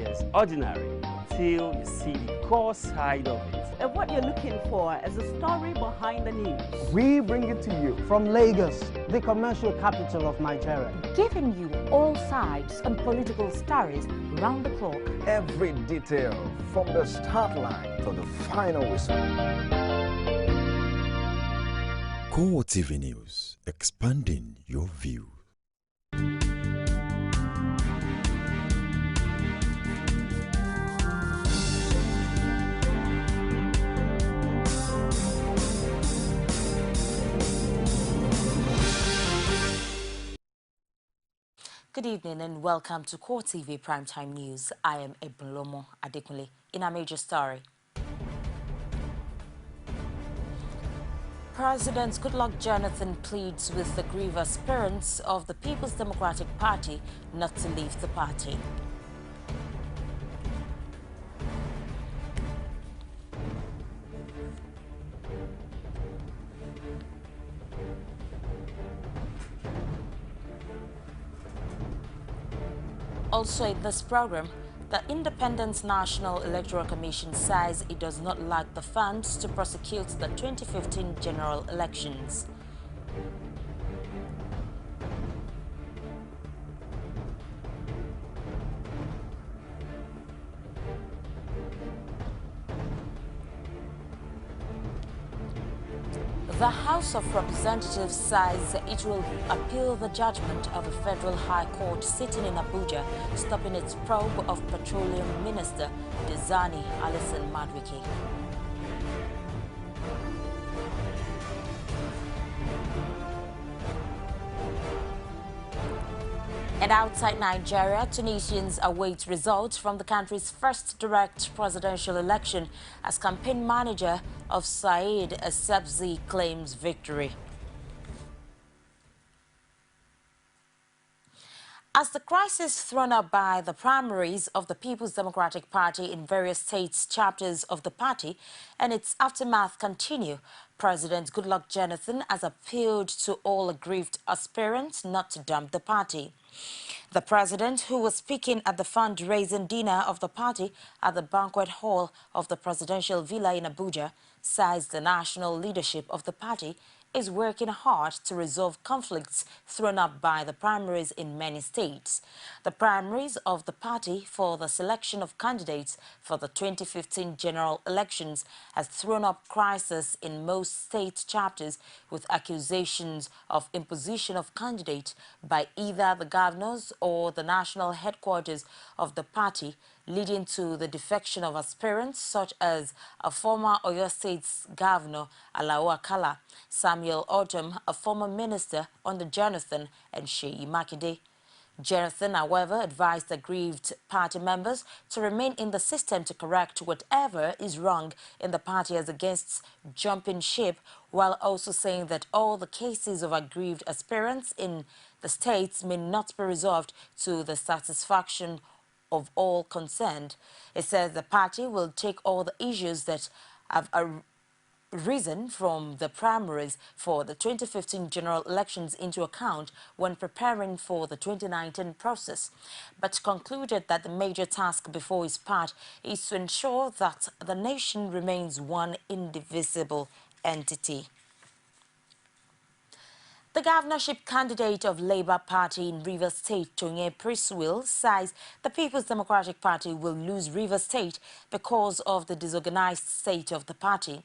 appears ordinary till you see the core side of it. And what you're looking for is a story behind the news. We bring it to you from Lagos, the commercial capital of Nigeria. Giving you all sides and political stories round the clock. Every detail from the start line to the final whistle. CoreTV News, expanding your view. Good evening and welcome to CoreTV Primetime News. I am Ebolomo Adekunle. In our major story, President Goodluck Jonathan pleads with the aggrieved aspirants of the People's Democratic Party not to leave the party. Also in this program, the Independent National Electoral Commission says it does not lack the funds to prosecute the 2015 general elections. The House of Representatives says it will appeal the judgment of a federal high court sitting in Abuja, stopping its probe of Petroleum Minister Dezani Alison Madwike. And outside Nigeria, Tunisians await results from the country's first direct presidential election as campaign manager of Said Essebsi claims victory. As the crisis thrown up by the primaries of the People's Democratic Party in various states chapters of the party and its aftermath continue, President Goodluck Jonathan has appealed to all aggrieved aspirants not to dump the party. The president, who was speaking at the fundraising dinner of the party at the banquet hall of the presidential villa in Abuja, says the national leadership of the party is working hard to resolve conflicts thrown up by the primaries in many states. The primaries of the party for the selection of candidates for the 2015 general elections has thrown up crisis in most state chapters with accusations of imposition of candidates by either the governors or the national headquarters of the party, leading to the defection of aspirants such as a former Oyo State's governor, Alao Akala, Samuel Ortom, a former minister under Jonathan, and Seyi Makinde. Jonathan, however, advised aggrieved party members to remain in the system to correct whatever is wrong in the party as against jumping ship, while also saying that all the cases of aggrieved aspirants in the states may not be resolved to the satisfaction of all concerned. It says the party will take all the issues that have arisen from the primaries for the 2015 general elections into account when preparing for the 2019 process, but concluded that the major task before his part is to ensure that the nation remains one indivisible entity. The governorship candidate of Labour Party in Rivers State, Tonye Priswill, says the People's Democratic Party will lose Rivers State because of the disorganized state of the party.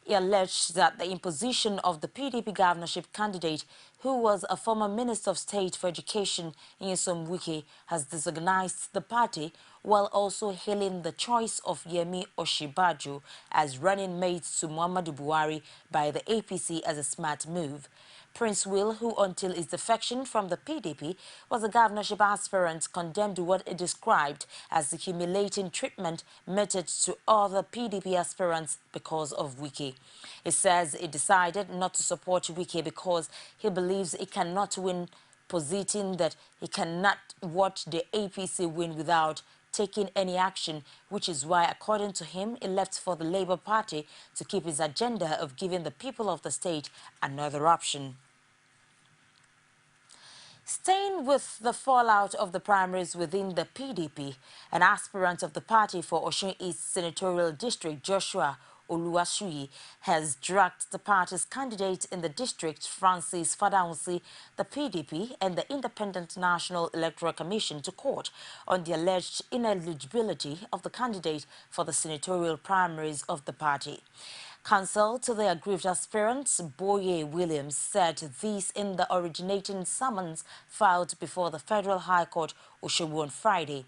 He alleged that the imposition of the PDP governorship candidate, who was a former Minister of State for Education, Nyesom Wike, has disorganized the party, while also hailing the choice of Yemi Osinbajo as running mate to Muhammadu Buhari by the APC as a smart move. Prince Will, who until his defection from the PDP was a governorship aspirant, condemned what he described as the humiliating treatment meted to other PDP aspirants because of Wike. He says he decided not to support Wike because he believes he cannot win, positing that he cannot watch the APC win without taking any action, which is why, according to him, he left for the Labour Party to keep his agenda of giving the people of the state another option. Staying with the fallout of the primaries within the PDP, an aspirant of the party for Osun East Senatorial District, Joshua Oluwasuyi, has dragged the party's candidate in the district, Francis Fadaunsi, the PDP, and the Independent National Electoral Commission to court on the alleged ineligibility of the candidate for the senatorial primaries of the party. Counsel to the aggrieved aspirants, Boye Williams, said this in the originating summons filed before the Federal High Court, Osogbo, on Friday.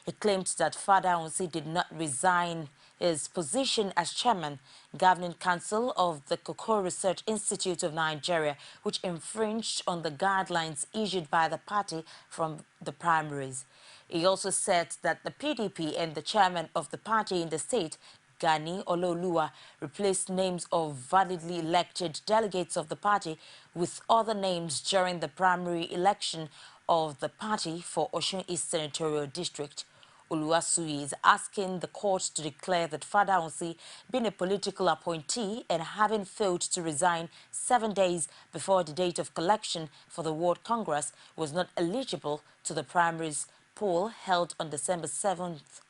He claimed that Fadaunsi did not resign his position as chairman, governing council of the Cocoa Research Institute of Nigeria, which infringed on the guidelines issued by the party from the primaries. He also said that the PDP and the chairman of the party in the state, Gani Ololuwa, replaced names of validly elected delegates of the party with other names during the primary election of the party for Osun East Senatorial District. Oluwasuyi is asking the court to declare that Fadaunsi, being a political appointee and having failed to resign 7 days before the date of collection for the World Congress, was not eligible to the primaries poll held on December 7th.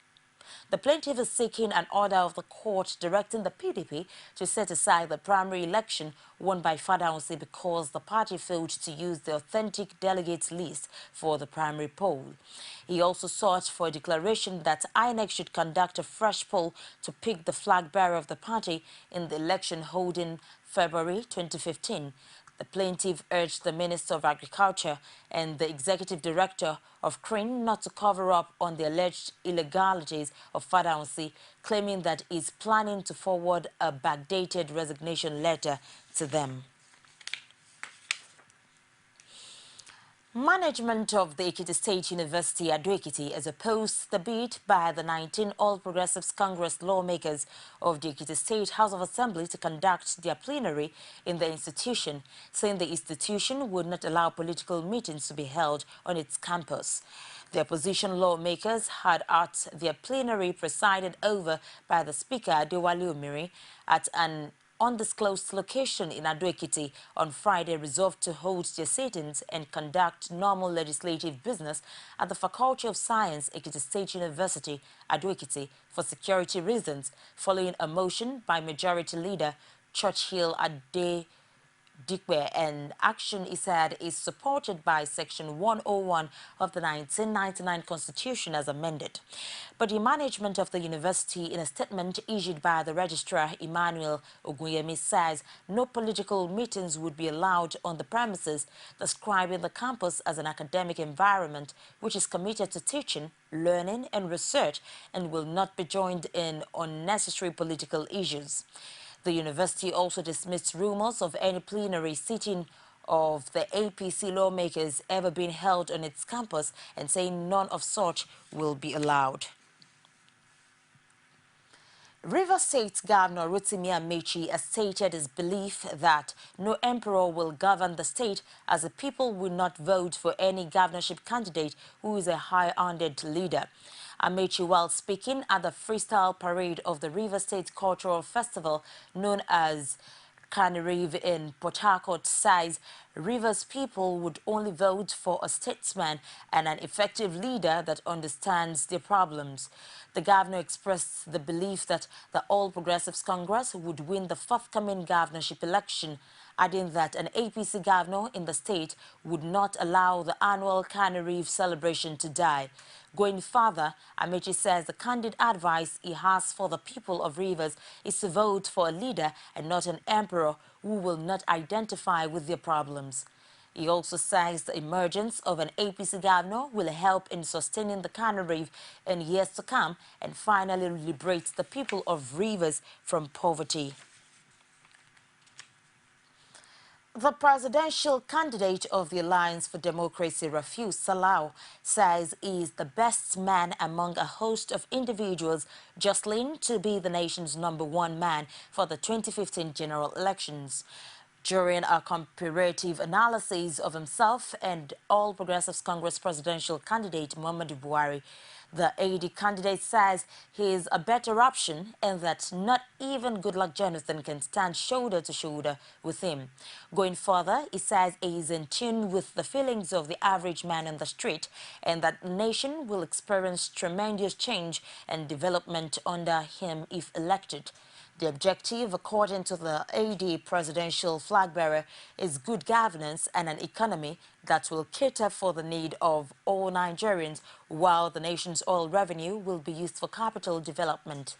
The plaintiff is seeking an order of the court directing the PDP to set aside the primary election won by Fadaunsi because the party failed to use the authentic delegates list for the primary poll. He also sought for a declaration that INEC should conduct a fresh poll to pick the flag bearer of the party in the election held in February 2015. The plaintiff urged the Minister of Agriculture and the Executive Director of CRIN not to cover up on the alleged illegalities of Fadaunsi, claiming that he's planning to forward a backdated resignation letter to them. Management of the Ekiti State University, Ado-Ekiti, has opposed the bid by the 19 All Progressives Congress lawmakers of the Ekiti State House of Assembly to conduct their plenary in the institution, saying the institution would not allow political meetings to be held on its campus. The opposition lawmakers had at their plenary presided over by the Speaker, Adewale Omiri, at an undisclosed location in Ado-Ekiti on Friday, resolved to hold their sittings and conduct normal legislative business at the Faculty of Science, Ekiti State University, Ado-Ekiti, for security reasons, following a motion by Majority Leader Churchill Ade Dikwe, and action, he said, is supported by Section 101 of the 1999 Constitution as amended. But the management of the university, in a statement issued by the Registrar Emmanuel Ogunyemi, says no political meetings would be allowed on the premises, describing the campus as an academic environment which is committed to teaching, learning and research and will not be joined in unnecessary political issues. The university also dismissed rumors of any plenary sitting of the APC lawmakers ever being held on its campus and saying none of such will be allowed. Rivers State Governor Rotimi Amaechi has stated his belief that no emperor will govern the state, as the people will not vote for any governorship candidate who is a high-handed leader. Amaechi, while speaking at the freestyle parade of the Rivers State Cultural Festival known as Carnival in Port Harcourt, says Rivers people would only vote for a statesman and an effective leader that understands their problems. The governor expressed the belief that the All Progressives Congress would win the forthcoming governorship election, adding that an APC governor in the state would not allow the annual Carnival celebration to die. Going further, Amaechi says the candid advice he has for the people of Rivers is to vote for a leader and not an emperor who will not identify with their problems. He also says the emergence of an APC governor will help in sustaining the Carnival in years to come and finally liberate the people of Rivers from poverty. The presidential candidate of the Alliance for Democracy, Rafiu Salau, says he is the best man among a host of individuals jostling to be the nation's #1 man for the 2015 general elections. During a comparative analysis of himself and All Progressives Congress presidential candidate Muhammadu Buhari, The AD candidate says he is a better option and that not even Goodluck Jonathan can stand shoulder to shoulder with him. Going further, he says he is in tune with the feelings of the average man on the street and that the nation will experience tremendous change and development under him if elected. The objective, according to the AD presidential flag bearer, is good governance and an economy that will cater for the need of all Nigerians, while the nation's oil revenue will be used for capital development.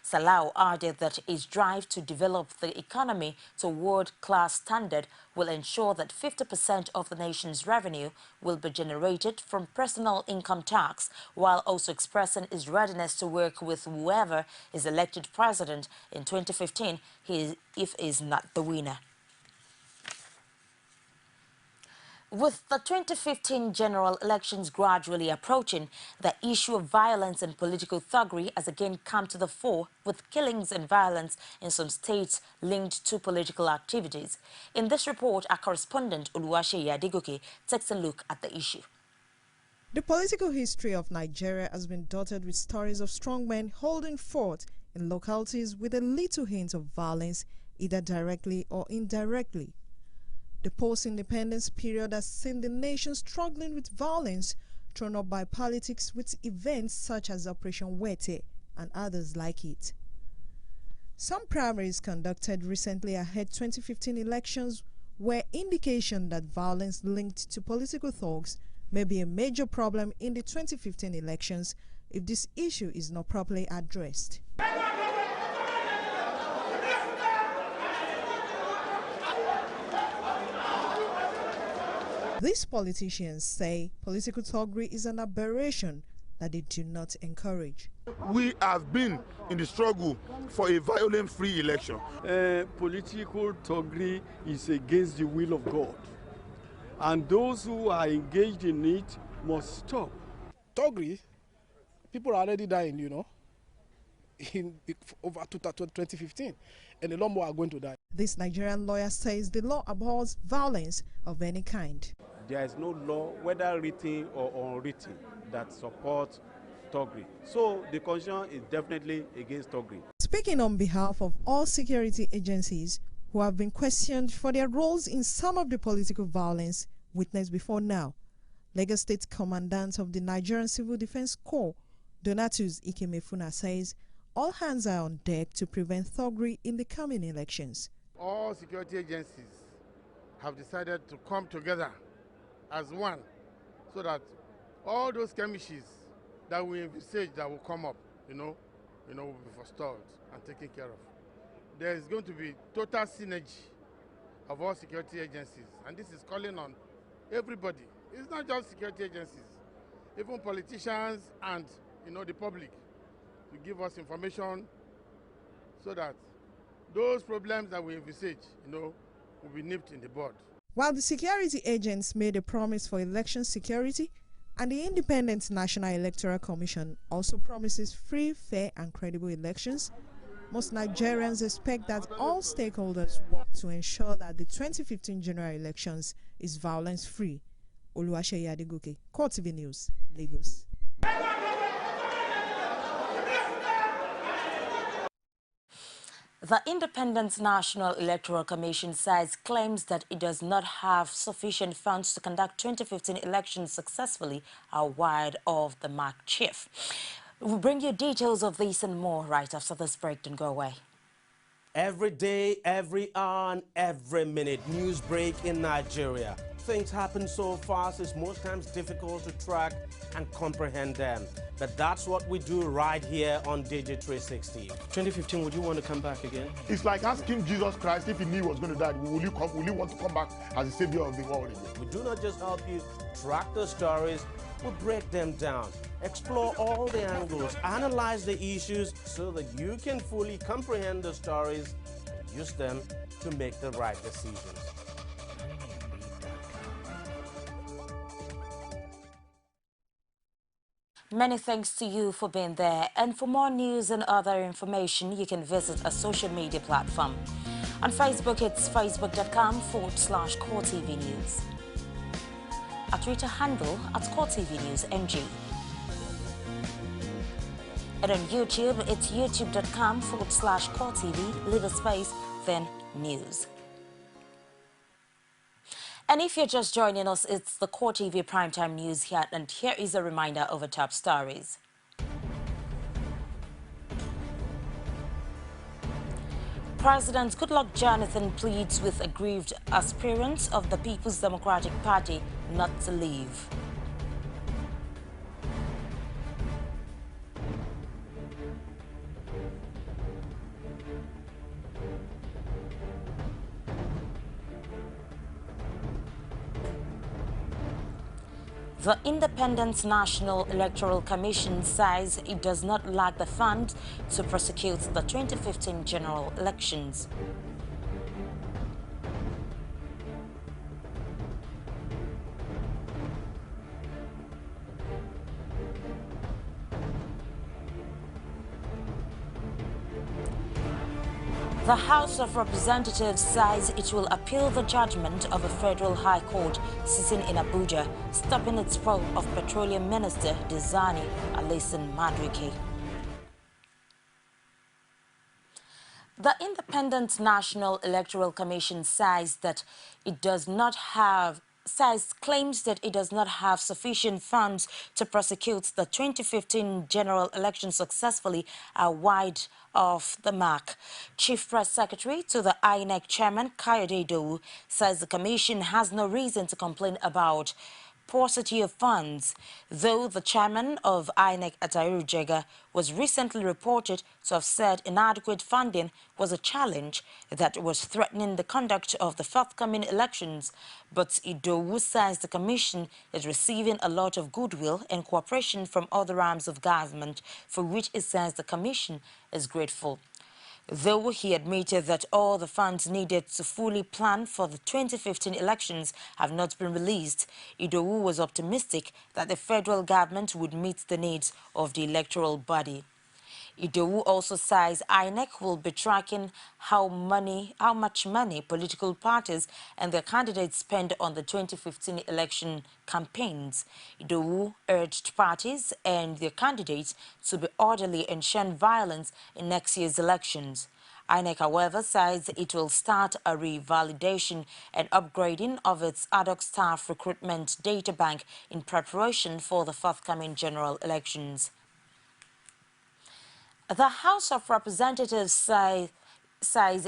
Salau added that his drive to develop the economy to world-class standard will ensure that 50% of the nation's revenue will be generated from personal income tax, while also expressing his readiness to work with whoever is elected president in 2015 if he is not the winner. With the 2015 general elections gradually approaching, the issue of violence and political thuggery has again come to the fore, with killings and violence in some states linked to political activities. In this report, our correspondent Oluwaseyi Adegoke takes a look at the issue. The political history of Nigeria has been dotted with stories of strongmen holding fort in localities with a little hint of violence, either directly or indirectly. The post-independence period has seen the nation struggling with violence thrown up by politics, with events such as Operation Wete and others like it. Some primaries conducted recently ahead 2015 elections were indication that violence linked to political thugs may be a major problem in the 2015 elections if this issue is not properly addressed. These politicians say political thuggery is an aberration that they do not encourage. We have been in the struggle for a violent-free election. Political thuggery is against the will of God, and those who are engaged in it must stop. Thuggery, people are already dying, you know, in over 2015, and a lot more are going to die. This Nigerian lawyer says the law abhors violence of any kind. There is no law, whether written or unwritten, that supports thuggery. So the Constitution is definitely against thuggery. Speaking on behalf of all security agencies who have been questioned for their roles in some of the political violence witnessed before now, Lagos State Commandant of the Nigerian Civil Defense Corps, Donatus Ikemefuna, says all hands are on deck to prevent thuggery in the coming elections. All security agencies have decided to come together as one, so that all those skirmishes that we envisage that will come up, will be forestalled and taken care of. There is going to be total synergy of all security agencies, and this is calling on everybody. It's not just security agencies, even politicians and the public, to give us information so that those problems that we envisage, will be nipped in the bud. While the security agents made a promise for election security, and the Independent National Electoral Commission also promises free, fair and credible elections, most Nigerians expect that all stakeholders work to ensure that the 2015 general elections is violence-free. Oluwaseyi Adegoke, CoreTV News, Lagos. The Independent National Electoral Commission says claims that it does not have sufficient funds to conduct 2015 elections successfully are wide of the mark, Chief. We'll bring you details of this and more right after this break. Don't go away. Every day, every hour, and every minute, news break in Nigeria. Things happen so fast, it's most times difficult to track and comprehend them. But that's what we do right here on Digi360. 2015, would you want to come back again? It's like asking Jesus Christ if he knew he was going to die, will you want to come back as the savior of the world again? We do not just help you track the stories, we break them down, explore all the angles, analyze the issues so that you can fully comprehend the stories and use them to make the right decisions. Many thanks to you for being there. And for more news and other information, you can visit our social media platform. On Facebook, it's facebook.com/CoreTV News. Our Twitter handle @CoreTV News NG. And on YouTube, it's youtube.com/CoreTV, leave a space, then news. And if you're just joining us, it's the CoreTV Primetime News here, and here is a reminder of the top stories. President Goodluck Jonathan pleads with aggrieved aspirants of the People's Democratic Party not to leave. The Independent National Electoral Commission says it does not lack the funds to prosecute the 2015 general elections. The House of Representatives says it will appeal the judgment of a federal high court sitting in Abuja, stopping its probe of Petroleum Minister Dizani Alison Madueke. The Independent National Electoral Commission says that it does not have claims that it does not have sufficient funds to prosecute the 2015 general election successfully are wide off the mark. Chief Press Secretary to the INEC Chairman Kayode Idowu says the Commission has no reason to complain about paucity of funds, though the chairman of INEC Atahiru Jega was recently reported to have said inadequate funding was a challenge that was threatening the conduct of the forthcoming elections. But Idowu says the commission is receiving a lot of goodwill and cooperation from other arms of government, for which it says the commission is grateful. Though he admitted that all the funds needed to fully plan for the 2015 elections have not been released, Idowu was optimistic that the federal government would meet the needs of the electoral body. Idowu also says INEC will be tracking how much money political parties and their candidates spend on the 2015 election campaigns. Idowu urged parties and their candidates to be orderly and shun violence in next year's elections. INEC, however, says it will start a revalidation and upgrading of its ad hoc staff recruitment data bank in preparation for the forthcoming general elections. The House of Representatives says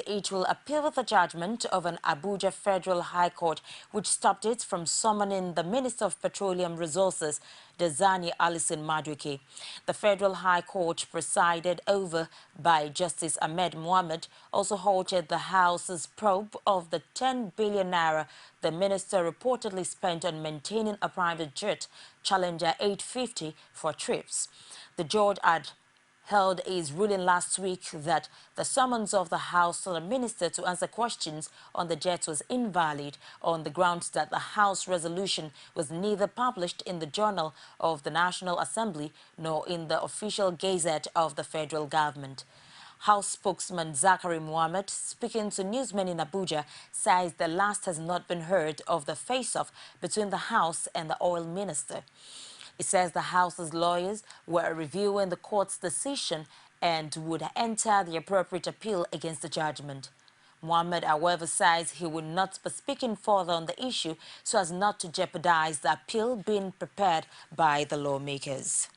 it will appeal the judgment of an Abuja Federal High Court which stopped it from summoning the Minister of Petroleum Resources, Dizani Alison Madueke. The Federal High Court, presided over by Justice Ahmed Mohammed, also halted the House's probe of the 10 billion naira the minister reportedly spent on maintaining a private jet, Challenger 850, for trips. The judge had held his ruling last week that the summons of the House to the minister to answer questions on the jet was invalid on the grounds that the House resolution was neither published in the Journal of the National Assembly nor in the official gazette of the federal government. House spokesman Zachary Mohammed, speaking to newsmen in Abuja, says the last has not been heard of the face-off between the House and the oil minister. It says the House's lawyers were reviewing the court's decision and would enter the appropriate appeal against the judgment. Mohammed, however, says he will not be speaking further on the issue so as not to jeopardize the appeal being prepared by the lawmakers.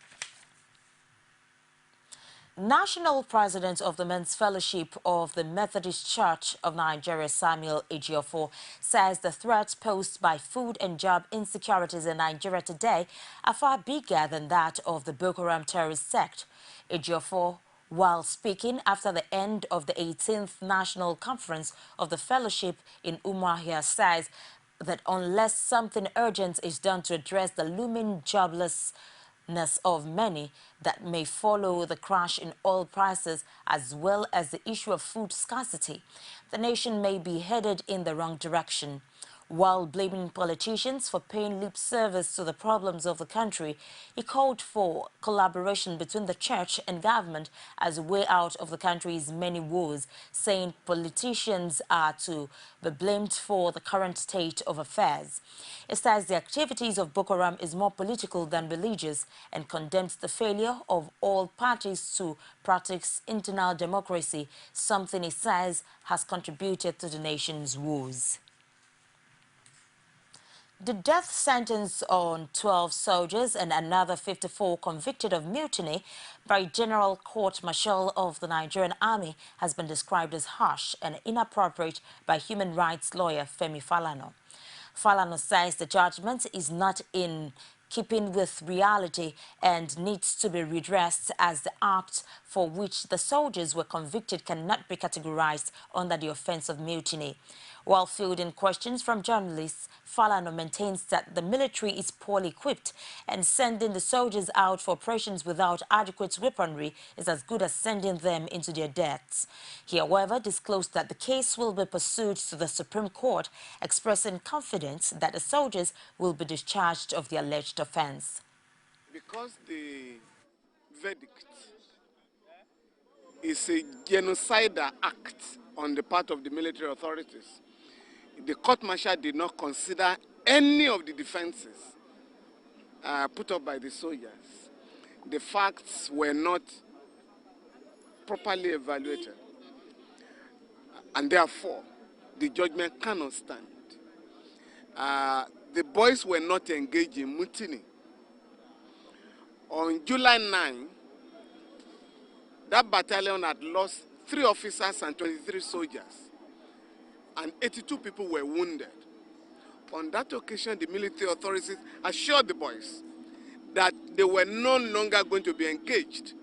National President of the Men's Fellowship of the Methodist Church of Nigeria, Samuel Ejiofor, says the threats posed by food and job insecurities in Nigeria today are far bigger than that of the Boko Haram terrorist sect. Ejiofor, while speaking after the end of the 18th National Conference of the Fellowship in Umuahia, says that unless something urgent is done to address the looming joblessness of many that may follow the crash in oil prices as well as the issue of food scarcity, the nation may be headed in the wrong direction. While blaming politicians for paying lip service to the problems of the country, he called for collaboration between the church and government as a way out of the country's many woes, saying politicians are to be blamed for the current state of affairs. It says the activities of Boko Haram is more political than religious and condemns the failure of all parties to practice internal democracy, something it says has contributed to the nation's woes. The death sentence on 12 soldiers and another 54 convicted of mutiny by General Court-Martial of the Nigerian Army has been described as harsh and inappropriate by human rights lawyer Femi Falana. Falana says the judgment is not in keeping with reality and needs to be redressed, as the act for which the soldiers were convicted cannot be categorized under the offense of mutiny. While fielding questions from journalists, Falana maintains that the military is poorly equipped and sending the soldiers out for operations without adequate weaponry is as good as sending them into their deaths. He, however, disclosed that the case will be pursued to the Supreme Court, expressing confidence that the soldiers will be discharged of the alleged offense. Because the verdict is a genocidal act on the part of the military authorities, the court-martial did not consider any of the defenses put up by the soldiers. The facts were not properly evaluated, and therefore the judgment cannot stand. The boys were not engaged in mutiny. On July 9, that battalion had lost 3 officers and 23 soldiers, and 82 people were wounded. On that occasion, the military authorities assured the boys that they were no longer going to be engaged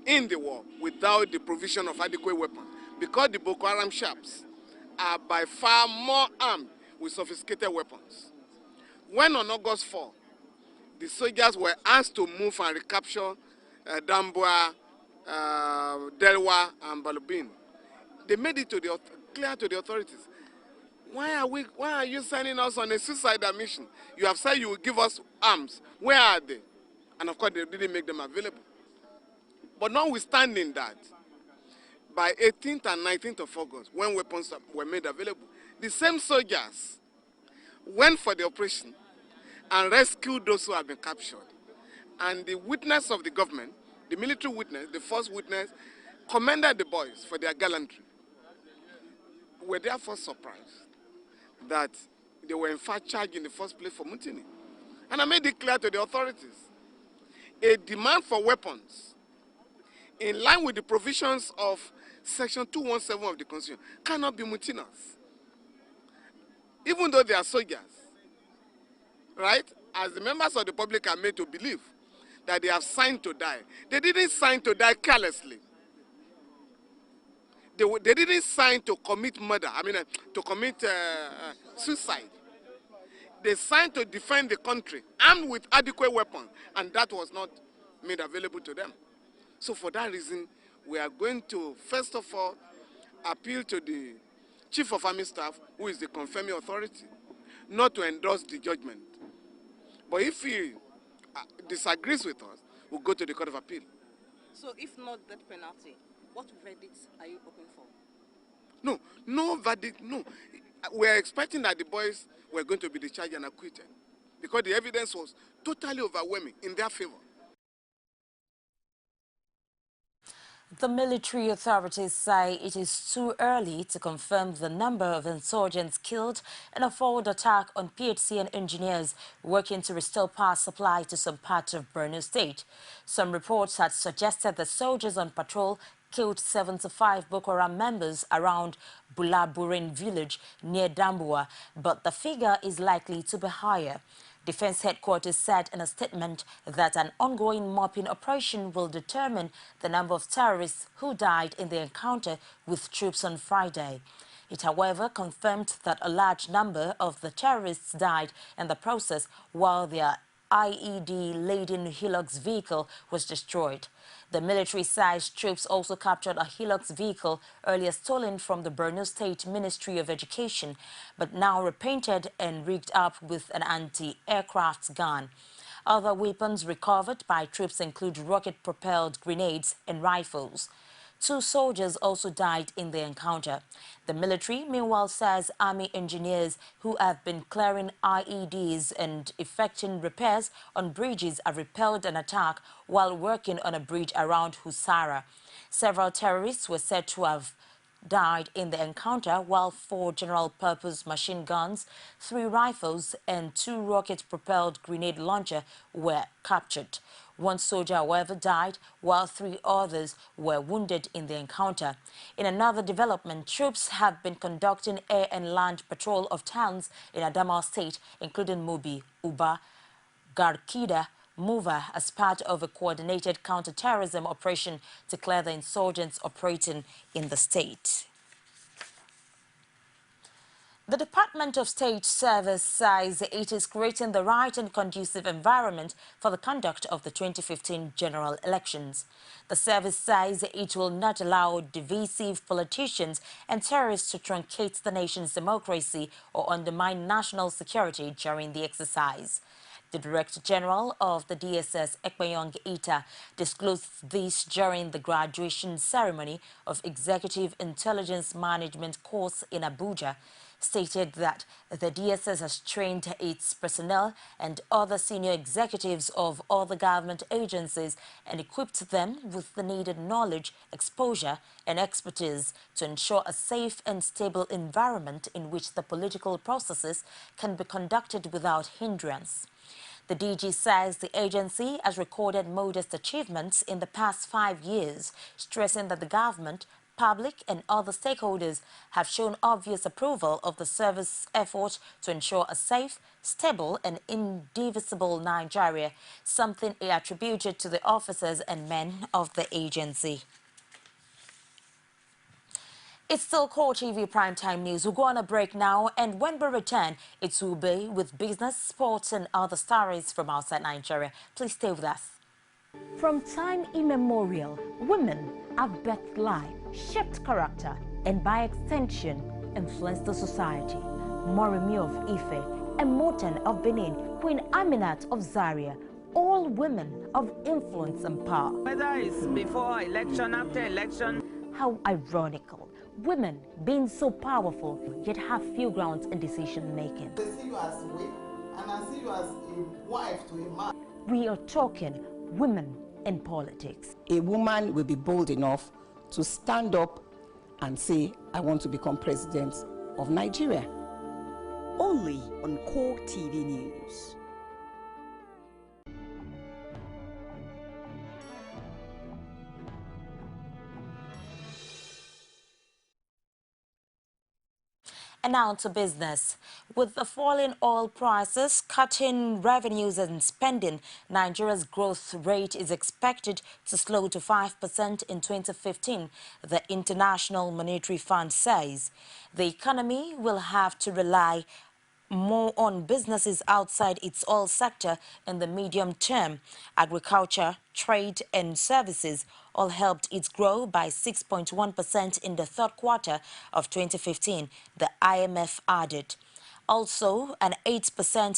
in the war without the provision of adequate weapons, because the Boko Haram sharps are by far more armed with sophisticated weapons. When on August 4, the soldiers were asked to move and recapture Damboa, Delwa, and Balubin, they made it clear to the authorities. Why are you sending us on a suicidal mission? You have said you will give us arms. Where are they? And of course, they didn't make them available. But notwithstanding that, by 18th and 19th of August, when weapons were made available, the same soldiers went for the operation and rescued those who had been captured. And the witness of the government, the military witness, the first witness, commended the boys for their gallantry. We were therefore surprised that they were in fact charged in the first place for mutiny. And I made it clear to the authorities, a demand for weapons in line with the provisions of Section 217 of the Constitution cannot be mutinous. Even though they are soldiers, right? As the members of the public are made to believe that they have signed to die. They didn't sign to die carelessly. They didn't sign to commit murder, to commit suicide. They signed to defend the country, armed with adequate weapons, and that was not made available to them. So for that reason, we are going to, first of all, appeal to the Chief of Army Staff, who is the confirming authority, not to endorse the judgment. But if he disagrees with us, we'll go to the Court of Appeal. So if not death penalty, what verdicts are you hoping for? No verdict, no. We are expecting that the boys were going to be discharged and acquitted, because the evidence was totally overwhelming in their favor. The military authorities say it is too early to confirm the number of insurgents killed in a forward attack on PHC and engineers working to restore power supply to some parts of Borno State. Some reports had suggested that soldiers on patrol killed 75 Boko Haram members around Bulaburin village near Damboa, but the figure is likely to be higher. Defense headquarters said in a statement that an ongoing mopping operation will determine the number of terrorists who died in the encounter with troops on Friday. It, however, confirmed that a large number of the terrorists died in the process, while their IED-laden Hilux vehicle was destroyed. The military-sized troops also captured a Hilux vehicle earlier stolen from the Borno State Ministry of Education, but now repainted and rigged up with an anti-aircraft gun. Other weapons recovered by troops include rocket-propelled grenades and rifles. 2 soldiers also died in the encounter. The military, meanwhile, says army engineers who have been clearing IEDs and effecting repairs on bridges have repelled an attack while working on a bridge around Husara. Several terrorists were said to have died in the encounter, while 4 general-purpose machine guns, 3 rifles and 2 rocket-propelled grenade launcher were captured. 1 soldier, however, died, while 3 others were wounded in the encounter. In another development, troops have been conducting air and land patrol of towns in Adamawa State, including Mubi, Uba, Garkida, Muva, as part of a coordinated counter-terrorism operation to clear the insurgents operating in the state. The Department of State Service says it is creating the right and conducive environment for the conduct of the 2015 general elections. The service says it will not allow divisive politicians and terrorists to truncate the nation's democracy or undermine national security during the exercise. The Director General of the DSS, Ekpeyong Ita, disclosed this during the graduation ceremony of Executive Intelligence Management course in Abuja, stated that the DSS has trained its personnel and other senior executives of other government agencies and equipped them with the needed knowledge, exposure, and expertise to ensure a safe and stable environment in which the political processes can be conducted without hindrance. The DG says the agency has recorded modest achievements in the past 5 years, stressing that the government, public and other stakeholders have shown obvious approval of the service effort to ensure a safe, stable and indivisible Nigeria, something he attributed to the officers and men of the agency. It's still CoreTV Primetime News. We'll go on a break now, and when we return, it will be with business, sports and other stories from outside Nigeria. Please stay with us. From time immemorial, women have birthed life, shaped character, and by extension, influenced the society. Moremi of Ife, Emoten of Benin, Queen Aminat of Zaria, all women of influence and power. Whether it's before election, after election. How ironical. Women being so powerful, yet have few grounds in decision making. They see you as a wife, and I see you as a wife to a man. We are talking women in politics. A woman will be bold enough to stand up and say, I want to become president of Nigeria. Only on CoreTV News. And now to business. With the falling oil prices, cutting revenues and spending, Nigeria's growth rate is expected to slow to 5% in 2015, the International Monetary Fund says. The economy will have to rely more on businesses outside its oil sector in the medium term. Agriculture, trade and services all helped it grow by 6.1% in the third quarter of 2015, the IMF added. Also, an 8%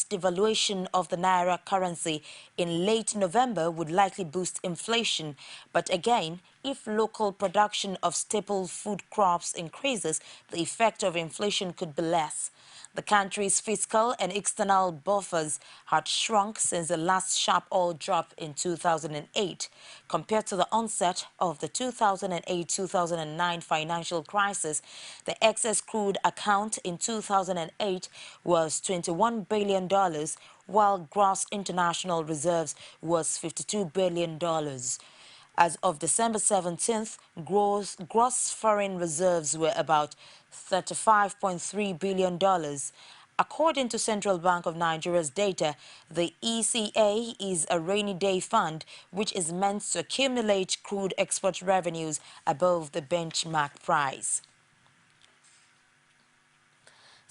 devaluation of the naira currency in late November would likely boost inflation. But again, if local production of staple food crops increases, the effect of inflation could be less. The country's fiscal and external buffers had shrunk since the last sharp oil drop in 2008. Compared to the onset of the 2008-2009 financial crisis, the excess crude account in 2008 was $21 billion, while gross international reserves was $52 billion. As of December 17th, gross foreign reserves were about $35.3 billion. According to Central Bank of Nigeria's data, the ECA is a rainy day fund which is meant to accumulate crude export revenues above the benchmark price.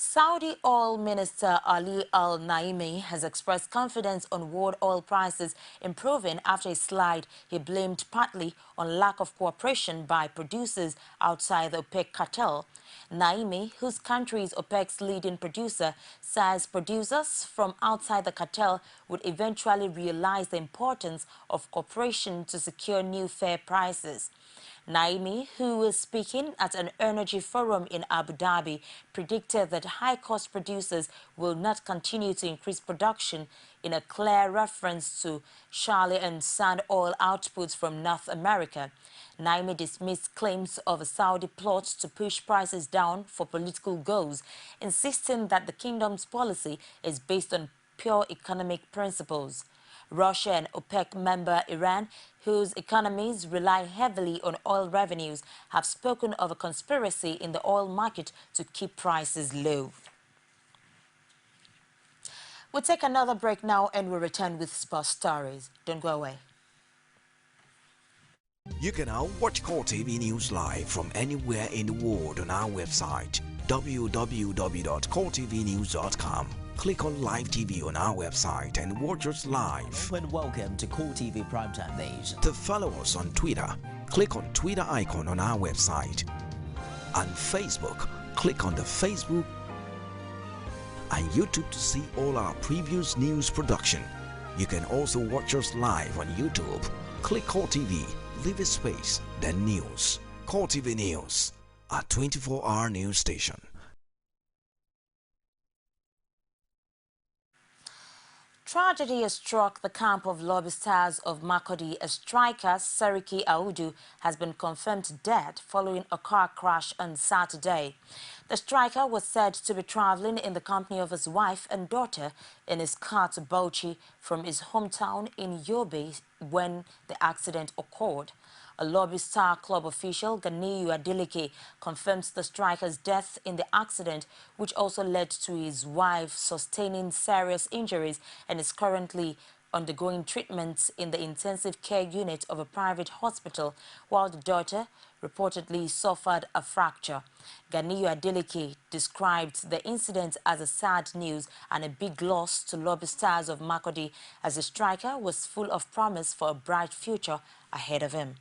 Saudi Oil Minister Ali Al Naimi has expressed confidence on world oil prices improving after a slide he blamed partly on lack of cooperation by producers outside the OPEC cartel. Naimi, whose country is OPEC's leading producer, says producers from outside the cartel would eventually realize the importance of cooperation to secure new fair prices. Naimi, who was speaking at an energy forum in Abu Dhabi, predicted that high-cost producers will not continue to increase production in a clear reference to shale and sand oil outputs from North America. Naimi dismissed claims of a Saudi plot to push prices down for political goals, insisting that the kingdom's policy is based on pure economic principles. Russia and OPEC member Iran, whose economies rely heavily on oil revenues, have spoken of a conspiracy in the oil market to keep prices low. We'll take another break now and we'll return with sports stories. Don't go away. You can now watch CoreTV News live from anywhere in the world on our website www.coretvnews.com. Click on Live TV on our website and watch us live. And welcome to CoreTV Primetime Days. To follow us on Twitter, click on Twitter icon on our website. On Facebook, click on the Facebook and YouTube to see all our previous news production. You can also watch us live on YouTube. Click CoreTV, leave a space, then News. CoreTV News, a 24-hour news station. Tragedy has struck the camp of Lobby Stars of Makurdi. A striker, Seriki Audu, has been confirmed dead following a car crash on Saturday. The striker was said to be traveling in the company of his wife and daughter in his car to Bauchi from his hometown in Yobe when the accident occurred. A Lobby Star Club official, Ganiyu Adeleke, confirms the striker's death in the accident, which also led to his wife sustaining serious injuries and is currently undergoing treatment in the intensive care unit of a private hospital, while the daughter reportedly suffered a fracture. Ganiyu Adeleke described the incident as a sad news and a big loss to Lobby Stars of Makurdi, as the striker was full of promise for a bright future ahead of him.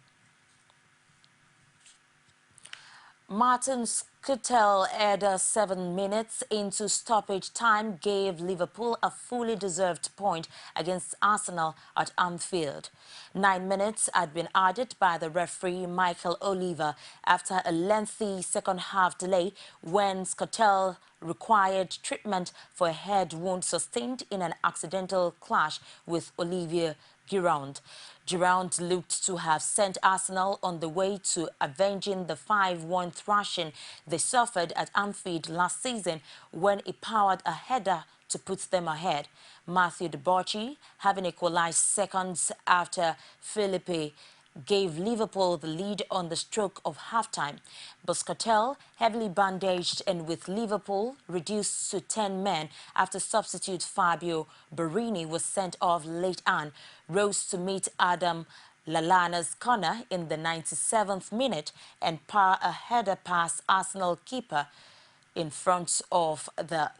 Martin Skrtel, added 7 minutes into stoppage time, gave Liverpool a fully deserved point against Arsenal at Anfield. 9 minutes had been added by the referee Michael Oliver after a lengthy second-half delay when Skrtel required treatment for a head wound sustained in an accidental clash with Olivier Giroud. Giroud looked to have sent Arsenal on the way to avenging the 5-1 thrashing they suffered at Anfield last season when he powered a header to put them ahead. Matthew Debauchy, having equalized seconds after Philippe, gave Liverpool the lead on the stroke of halftime. But Skrtel, heavily bandaged and with Liverpool reduced to 10 men after substitute Fabio Borini was sent off late on, rose to meet Adam Lallana's corner in the 97th minute and power a header past Arsenal keeper in front of the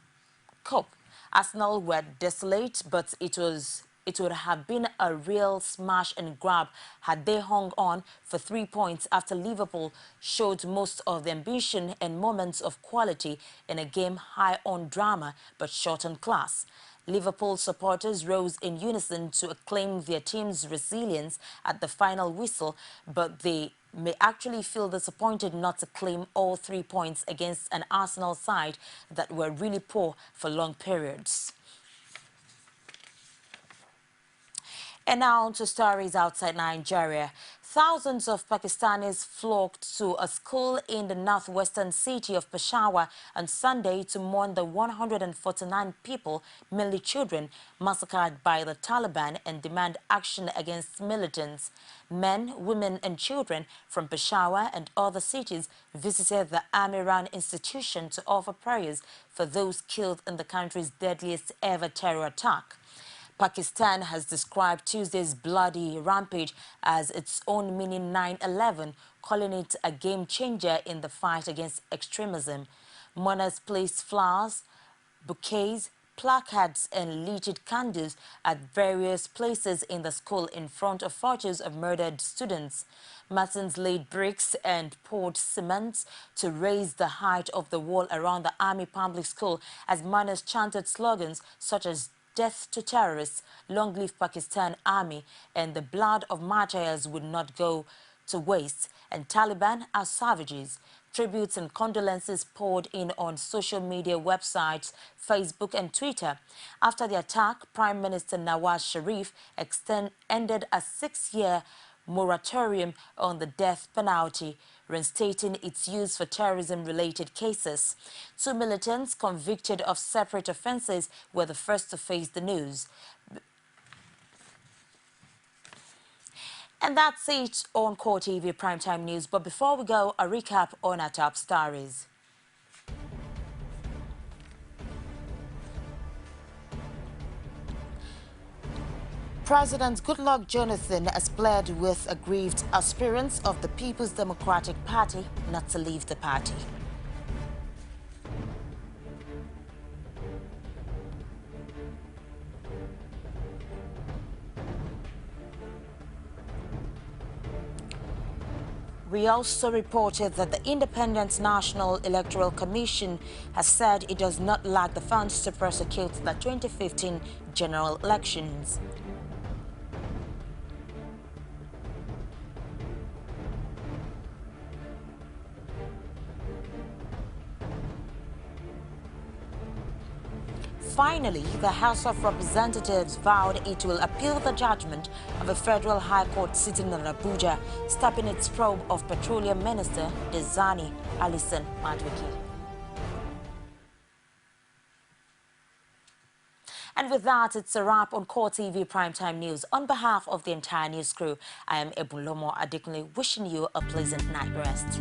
cup. Arsenal were desolate, but it would have been a real smash and grab had they hung on for 3 points after Liverpool showed most of the ambition and moments of quality in a game high on drama but short on class. Liverpool supporters rose in unison to acclaim their team's resilience at the final whistle, but they may actually feel disappointed not to claim all 3 points against an Arsenal side that were really poor for long periods. And now to stories outside Nigeria. Thousands of Pakistanis flocked to a school in the northwestern city of Peshawar on Sunday to mourn the 149 people, mainly children, massacred by the Taliban and demand action against militants. Men, women and children from Peshawar and other cities visited the Amiran institution to offer prayers for those killed in the country's deadliest ever terror attack. Pakistan has described Tuesday's bloody rampage as its own mini 9/11, calling it a game changer in the fight against extremism. Mourners placed flowers, bouquets, placards and lighted candles at various places in the school in front of photos of murdered students. Masons laid bricks and poured cement to raise the height of the wall around the Army Public School as mourners chanted slogans such as "Death to terrorists," "Long live Pakistan Army," and "The blood of martyrs would not go to waste," and "Taliban are savages." Tributes and condolences poured in on social media websites, Facebook and Twitter. After the attack, Prime Minister Nawaz Sharif ended a 6-year moratorium on the death penalty, reinstating its use for terrorism-related cases. 2 militants convicted of separate offences were the first to face the news. And that's it on CoreTV Primetime News. But before we go, a recap on our top stories. President Goodluck Jonathan has pled with aggrieved aspirants of the People's Democratic Party not to leave the party. We also reported that the Independent National Electoral Commission has said it does not lack the funds to prosecute the 2015 general elections. Finally, the House of Representatives vowed it will appeal the judgment of a federal high court sitting in Abuja, stopping its probe of Petroleum Minister Dezani Alison Madueke. And with that, it's a wrap on CoreTV Primetime News. On behalf of the entire news crew, I am Ebulomo Adekunle, wishing you a pleasant night rest.